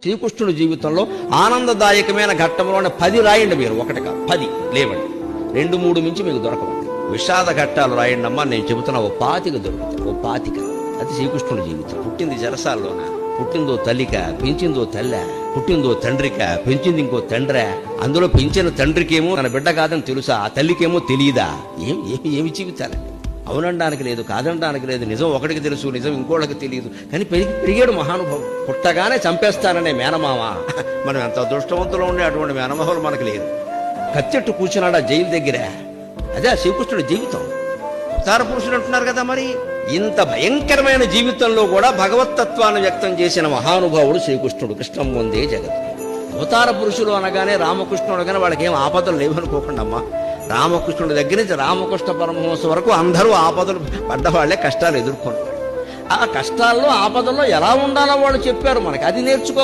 శ్రీకృష్ణుడి జీవితంలో ఆనందదాయకమైన ఘట్టంలోనే 10 రాయండి. మీరు ఒకటి కాదు 10 లేవండి. 2-3 మించి మీకు దొరకవండి. విషాద ఘట్టాలు రాయండి అమ్మా. నేను చెబుతున్నా ఓ 25 దొరుకుతాయి. ఓ 25 అది శ్రీకృష్ణుడి జీవితం. పుట్టింది చెరసాల్లోన, పుట్టిందో తల్లిక, పెంచిందో తల్ల, పుట్టిందో తండ్రిక, పెంచింది ఇంకో తండ్రా. అందులో పెంచిన తండ్రికేమో తన బిడ్డ కాదని తెలుసా, ఆ తల్లికేమో తెలియదా? ఏమి జీవితాలండి. అవునడానికి లేదు, కాదనడానికి లేదు. నిజం ఒకటికి తెలుసు, నిజం ఇంకోళ్ళకి తెలియదు. కానీ పెరిగాడు మహానుభావుడు. పుట్టగానే చంపేస్తాననే మేనమామ. మనం ఎంత అదృష్టవంతులు ఉండే అటువంటి మేనమామలు మనకు లేదు. కత్తెట్టు కూర్చున్నాడు ఆ జైలు దగ్గర. అదే శ్రీకృష్ణుడి జీవితం. అవతార పురుషుడు అంటున్నారు కదా. మరి ఇంత భయంకరమైన జీవితంలో కూడా భగవత్తత్వాన్ని వ్యక్తం చేసిన మహానుభావుడు శ్రీకృష్ణుడు. కృష్ణం వందే జగత్. అవతార పురుషులు అనగానే రామకృష్ణుడు అనగానే వాళ్ళకి ఏం ఆపదలు లేవనుకోకుండా అమ్మా. రామకృష్ణుడి దగ్గర నుంచి రామకృష్ణ పరమహంస వరకు అందరూ ఆపదలు పడ్డవాళ్లే, కష్టాలు ఎదుర్కొన్నవాళ్ళు. ఆ కష్టాల్లో ఆపదల్లో ఎలా ఉండాలో వాళ్ళు చెప్పారు మనకి. అది నేర్చుకో.